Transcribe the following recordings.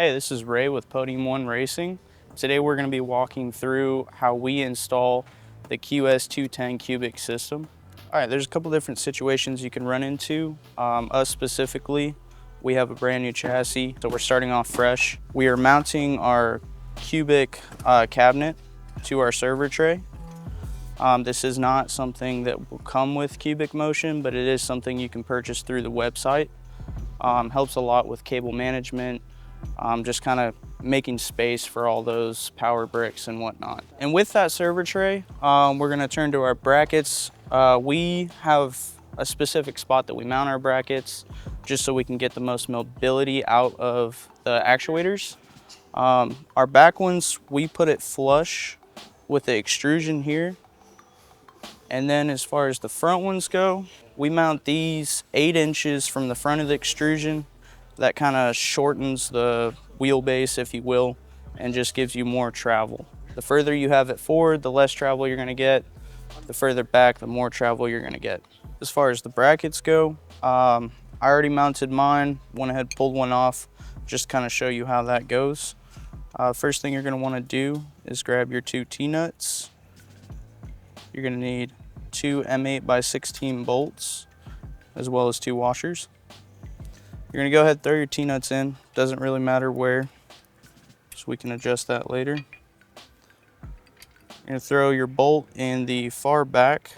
Hey, this is Ray with Podium 1 Racing. Today we're going to be walking through how we install the QS210 Qubic system. All right, there's a couple different situations you can run into. Us specifically, we have a brand new chassis, so we're starting off fresh. We are mounting our Qubic cabinet to our server tray. This is not something that will come with Qubic Motion, but it is something you can purchase through the website. Helps a lot with cable management, just kind of making space for all those power bricks and whatnot. And with that server tray, we're gonna turn to our brackets. We have a specific spot that we mount our brackets just so we can get the most mobility out of the actuators. Our back ones, we put it flush with the extrusion here. And then as far as the front ones go, we mount these 8 inches from the front of the extrusion. That kind of shortens the wheelbase, if you will, and just gives you more travel. The further you have it forward, the less travel you're gonna get. The further back, the more travel you're gonna get. As far as the brackets go, I already mounted mine, went ahead, pulled one off, just kind of show you how that goes. First thing you're gonna wanna do is grab your 2 T-nuts. You're gonna need 2 M8x16 bolts, as well as 2 washers. You're gonna go ahead and throw your T-nuts in. Doesn't really matter where, so we can adjust that later. You're gonna throw your bolt in the far back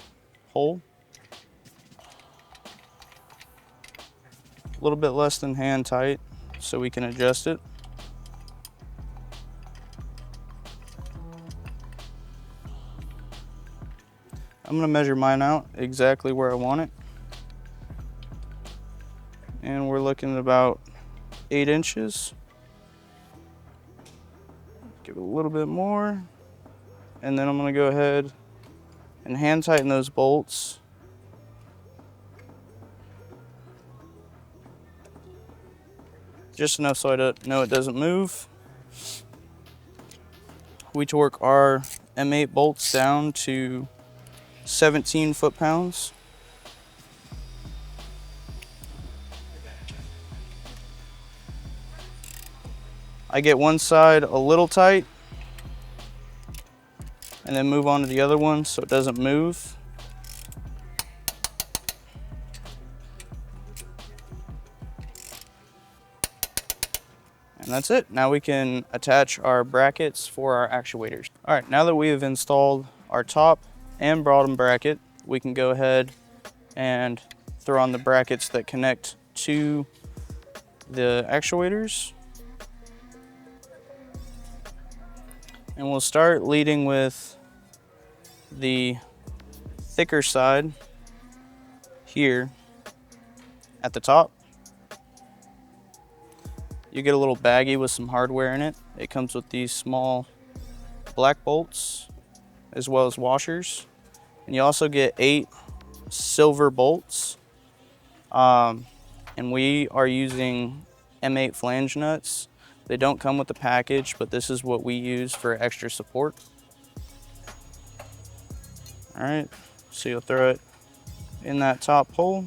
hole. A little bit less than hand tight, so we can adjust it. I'm gonna measure mine out exactly where I want it. And we're looking at about 8 inches. Give it a little bit more. And then I'm gonna go ahead and hand tighten those bolts. Just enough so I know it doesn't move. We torque our M8 bolts down to 17 foot-pounds. I get one side a little tight and then move on to the other one so it doesn't move. And that's it. Now we can attach our brackets for our actuators. All right, now that we have installed our top and bottom bracket, we can go ahead and throw on the brackets that connect to the actuators. And we'll start leading with the thicker side here at the top. You get a little baggie with some hardware in it. It comes with these small black bolts as well as washers. And you also get 8 silver bolts. And we are using M8 flange nuts. They don't come with the package, but this is what we use for extra support. All right, so you'll throw it in that top hole.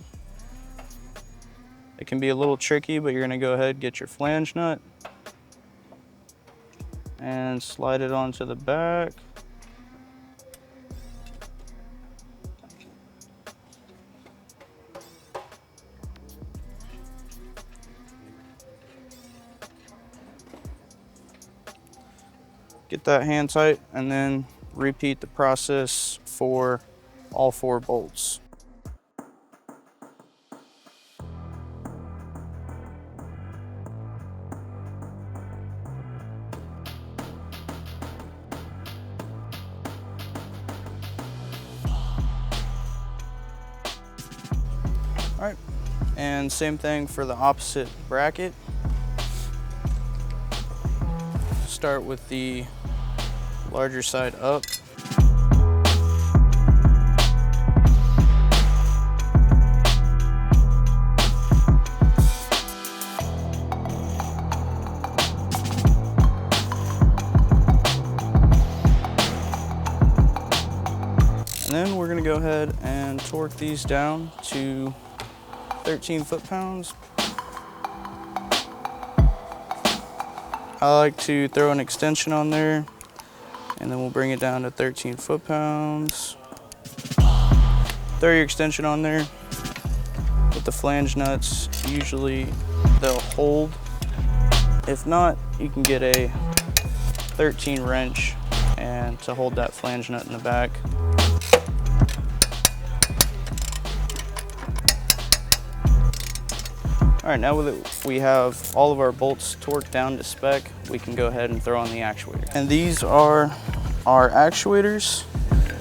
It can be a little tricky, but you're gonna go ahead and get your flange nut and slide it onto the back. Get that hand tight and then repeat the process for all 4 bolts. All right, and same thing for the opposite bracket. Start with the larger side up. And then we're gonna go ahead and torque these down to 13 foot-pounds. I like to throw an extension on there, and then we'll bring it down to 13 foot-pounds. Throw your extension on there. With the flange nuts, usually they'll hold. If not, you can get a 13 wrench and to hold that flange nut in the back. All right, now that we have all of our bolts torqued down to spec, we can go ahead and throw on the actuator. And these are our actuators.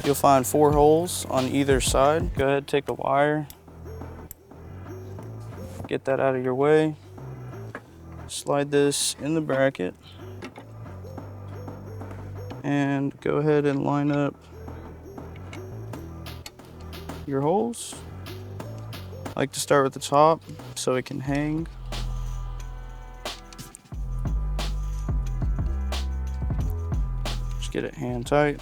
You'll find 4 holes on either side. Go ahead, take a wire, get that out of your way. Slide this in the bracket and go ahead and line up your holes. I like to start with the top so it can hang. Just get it hand tight.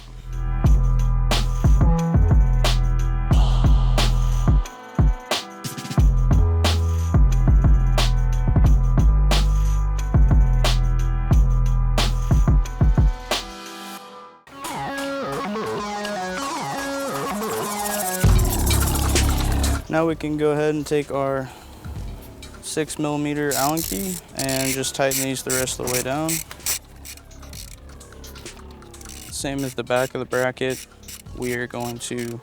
Now we can go ahead and take our 6mm Allen key and just tighten these the rest of the way down. Same as the back of the bracket, we are going to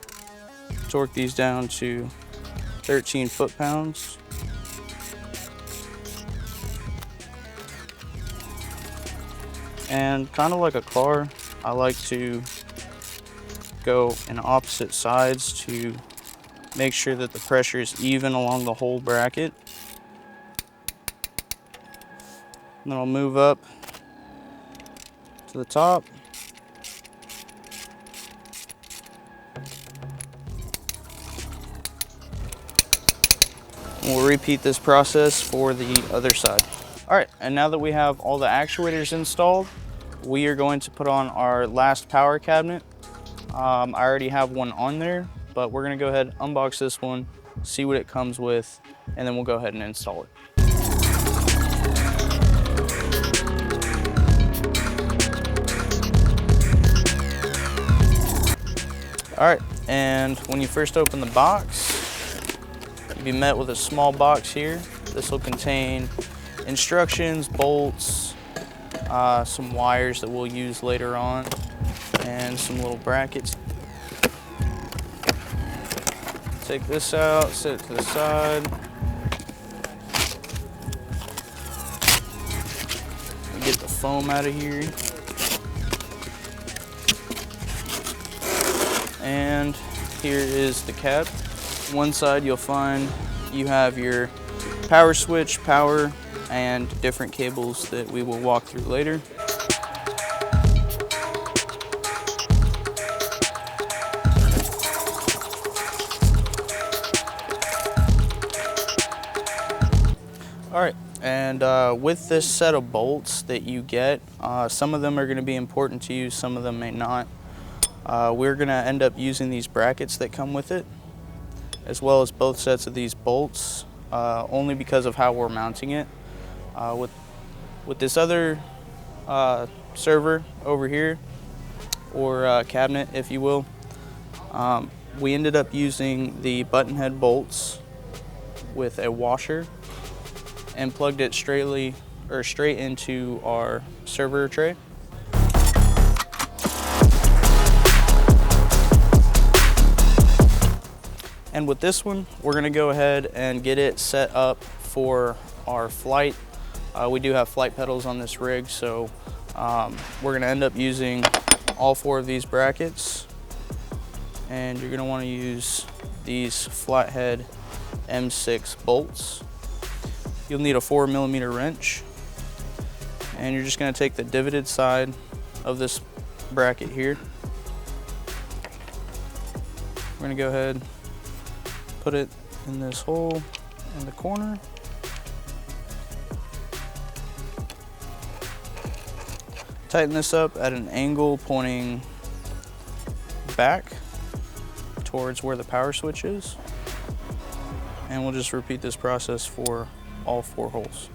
torque these down to 13 foot-pounds. And kind of like a car, I like to go in opposite sides to make sure that the pressure is even along the whole bracket. And then I'll move up to the top. And we'll repeat this process for the other side. All right, and now that we have all the actuators installed, we are going to put on our last power cabinet. I already have one on there, but we're gonna go ahead and unbox this one, see what it comes with, and then we'll go ahead and install it. All right, and when you first open the box, you'll be met with a small box here. This will contain instructions, bolts, some wires that we'll use later on, and some little brackets. Take this out, set it to the side. Get the foam out of here. And here is the cap. One side you'll find you have your power switch, power, and different cables that we will walk through later. All right, and with this set of bolts that you get, some of them are going to be important to you, some of them may not. We're going to end up using these brackets that come with it, as well as both sets of these bolts, only because of how we're mounting it. With this other server over here, or cabinet if you will, we ended up using the button head bolts with a washer and plugged it straight into our server tray. And with this one, we're gonna go ahead and get it set up for our flight. We do have flight pedals on this rig, so we're gonna end up using all 4 of these brackets. And you're gonna wanna use these flathead M6 bolts. You'll need a 4mm wrench, and you're just going to take the divoted side of this bracket here. We're going to go ahead, put it in this hole in the corner. Tighten this up at an angle pointing back towards where the power switch is, and we'll just repeat this process for all 4 holes.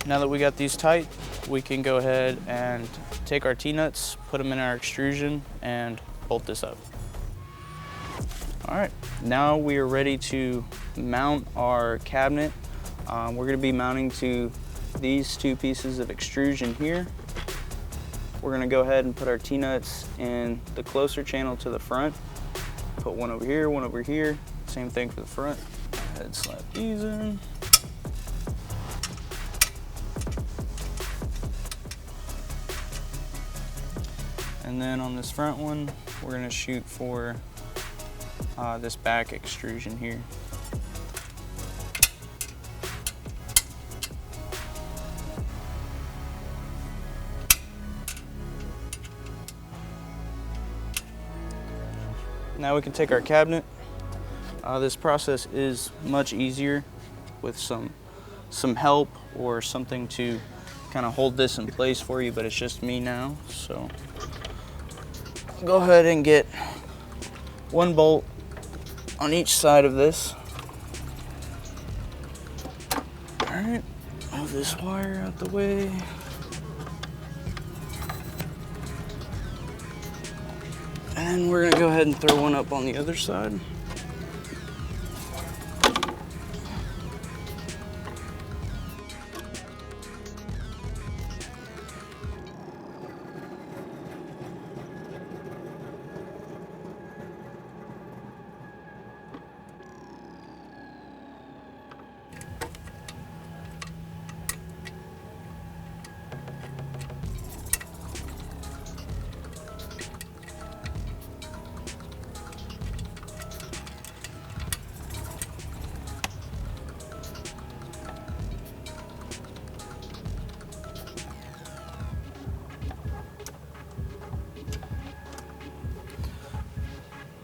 Now that we got these tight, we can go ahead and take our T-nuts, put them in our extrusion, and bolt this up. All right, now we are ready to mount our cabinet. We're gonna be mounting to these two pieces of extrusion here. We're gonna go ahead and put our T-nuts in the closer channel to the front. Put one over here, same thing for the front. Go ahead and slap these in. And then on this front one, we're gonna shoot for this back extrusion here. Now we can take our cabinet. This process is much easier with some help or something to kind of hold this in place for you, but it's just me now. So go ahead and get one bolt on each side of this. All right, move this wire out the way. And we're gonna go ahead and throw one up on the other side.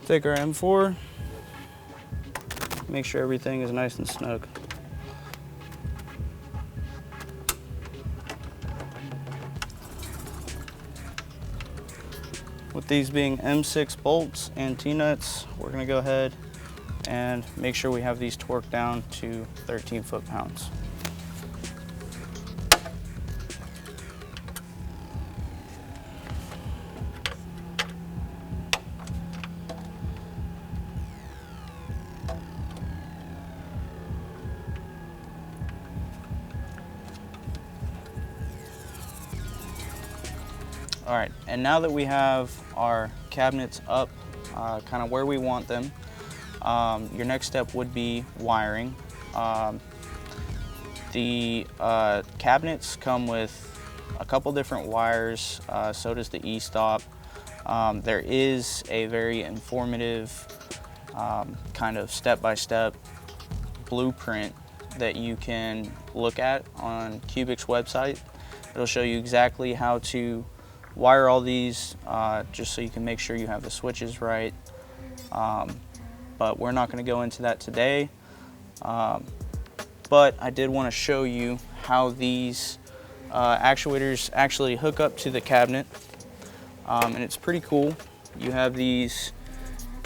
Take our M4, make sure everything is nice and snug. With these being M6 bolts and T-nuts, we're gonna go ahead and make sure we have these torqued down to 13 foot-pounds. All right, and now that we have our cabinets up kind of where we want them, your next step would be wiring. The cabinets come with a couple different wires, so does the e-stop. There is a very informative kind of step-by-step blueprint that you can look at on Qubic's website. It'll show you exactly how to wire all these, just so you can make sure you have the switches right. But we're not going to go into that today. But I did want to show you how these actuators actually hook up to the cabinet. And it's pretty cool. You have these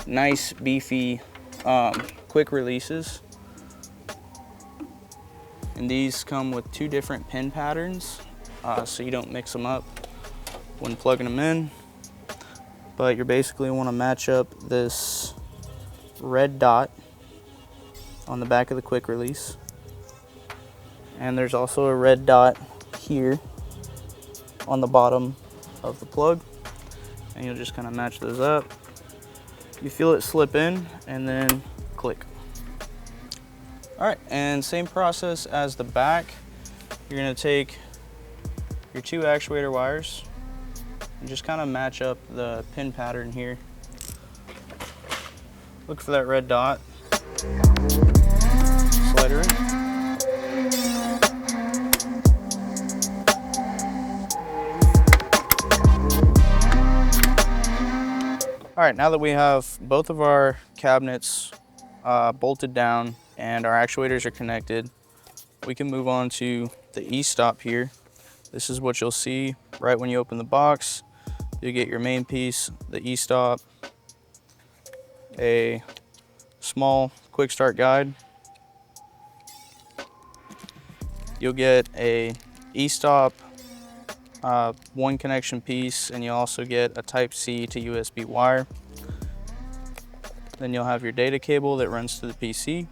nice beefy quick releases. And these come with two different pin patterns, so you don't mix them up when plugging them in. But you basically want to match up this red dot on the back of the quick release. And there's also a red dot here on the bottom of the plug. And you'll just kind of match those up. You feel it slip in and then click. All right, and same process as the back. You're gonna take your two actuator wires and just kind of match up the pin pattern here. Look for that red dot. Slide her in. All right, now that we have both of our cabinets bolted down and our actuators are connected, we can move on to the e-stop here. This is what you'll see right when you open the box. You get your main piece, the e-stop, a small quick start guide. You'll get a e-stop, one connection piece, and you also get a Type-C to USB wire. Then you'll have your data cable that runs to the PC.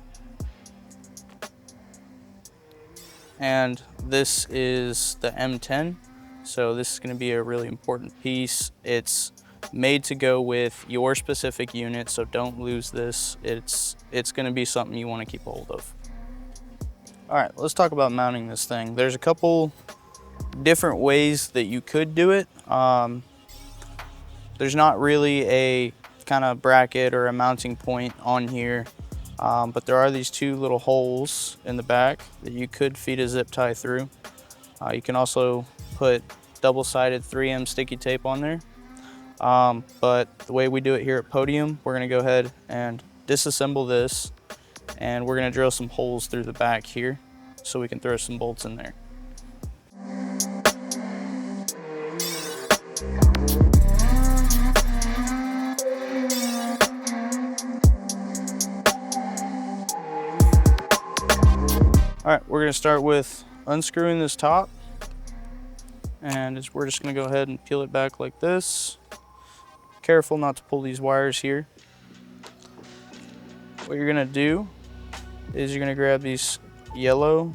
And this is the M10. So this is going to be a really important piece. It's made to go with your specific unit, so don't lose this. It's going to be something you want to keep a hold of. All right, let's talk about mounting this thing. There's a couple different ways that you could do it. There's not really a kind of bracket or a mounting point on here, but there are these two little holes in the back that you could feed a zip tie through. You can also put double-sided 3M sticky tape on there. But the way we do it here at Podium, we're gonna go ahead and disassemble this, and we're gonna drill some holes through the back here so we can throw some bolts in there. All right, we're gonna start with unscrewing this top, and we're just gonna go ahead and peel it back like this. Careful not to pull these wires here. What you're gonna do is you're gonna grab these yellow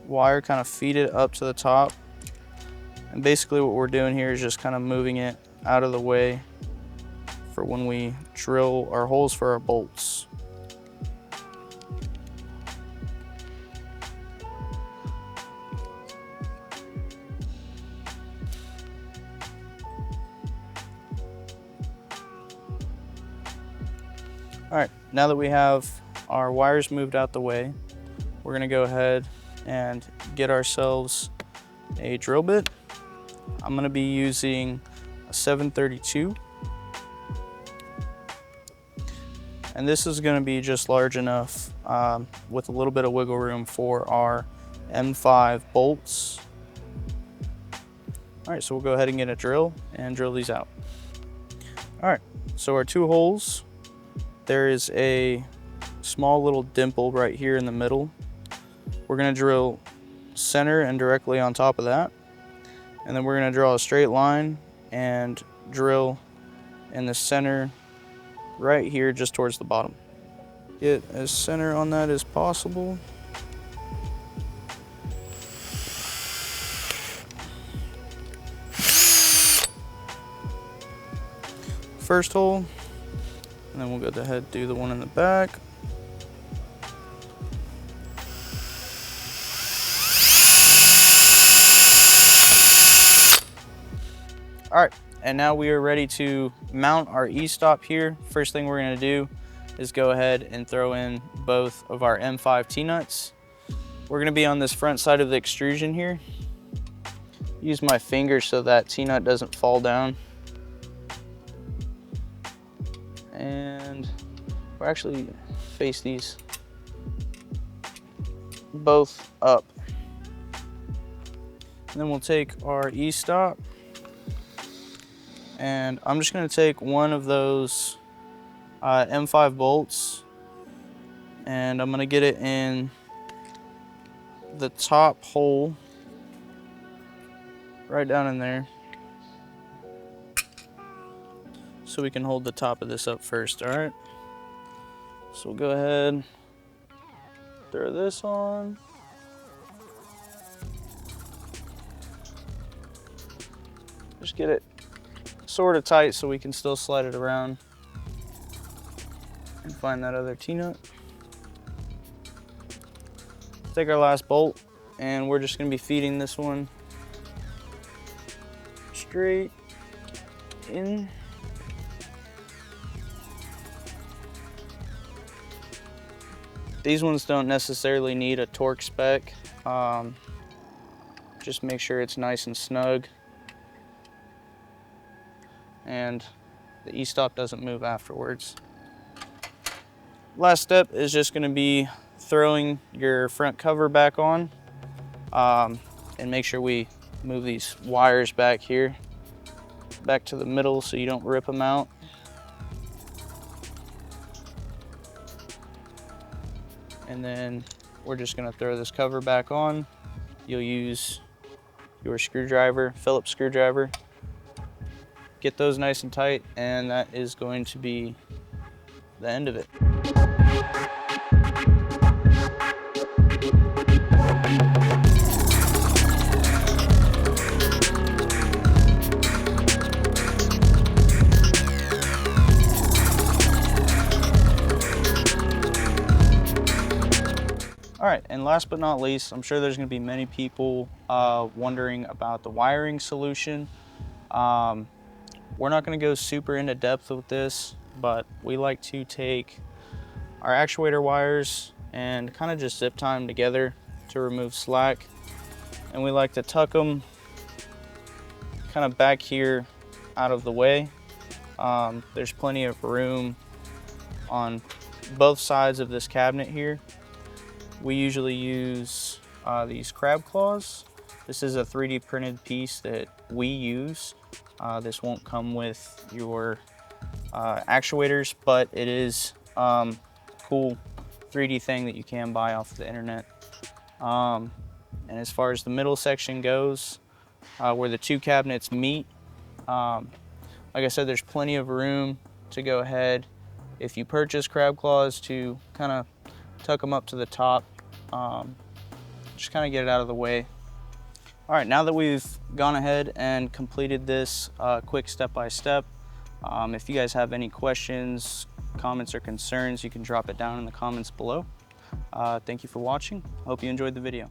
wire, kind of feed it up to the top. And basically what we're doing here is just kind of moving it out of the way for when we drill our holes for our bolts. All right, now that we have our wires moved out the way, we're gonna go ahead and get ourselves a drill bit. I'm gonna be using a 732. And this is gonna be just large enough with a little bit of wiggle room for our M5 bolts. All right, so we'll go ahead and get a drill and drill these out. All right, so our two holes, there is a small little dimple right here in the middle. We're gonna drill center and directly on top of that. And then we're gonna draw a straight line and drill in the center right here just towards the bottom. Get as center on that as possible. First hole, and then we'll go ahead and do the one in the back. All right, and now we are ready to mount our e-stop here. First thing we're gonna do is go ahead and throw in both of our M5 T-nuts. We're gonna be on this front side of the extrusion here. Use my finger so that T-nut doesn't fall down. And we'll actually face these both up. And then we'll take our e-stop, and I'm just gonna take one of those M5 bolts, and I'm gonna get it in the top hole, right down in there, so we can hold the top of this up first. All right, so we'll go ahead, throw this on. Just get it sort of tight so we can still slide it around and find that other T-nut. Take our last bolt, and we're just gonna be feeding this one straight in. These ones don't necessarily need a torque spec. Just make sure it's nice and snug, and the e-stop doesn't move afterwards. Last step is just gonna be throwing your front cover back on, and make sure we move these wires back here, back to the middle so you don't rip them out. And then we're just gonna throw this cover back on. you'll use your screwdriver, Phillips screwdriver. Get those nice and tight, and that is going to be the end of it. All right, and last but not least, I'm sure there's going to be many people wondering about the wiring solution. We're not going to go super into depth with this, but we like to take our actuator wires and kind of just zip tie them together to remove slack. And we like to tuck them kind of back here out of the way. There's plenty of room on both sides of this cabinet here. We usually use these crab claws. This is a 3D printed piece that we use. This won't come with your actuators, but it is a cool 3D thing that you can buy off the internet. And as far as the middle section goes, where the two cabinets meet, like I said, there's plenty of room to go ahead, if you purchase crab claws, to kind of tuck them up to the top. Just kind of get it out of the way. All right, now that we've gone ahead and completed this quick step-by-step, if you guys have any questions, comments, or concerns, you can drop it down in the comments below. Thank you for watching. Hope you enjoyed the video.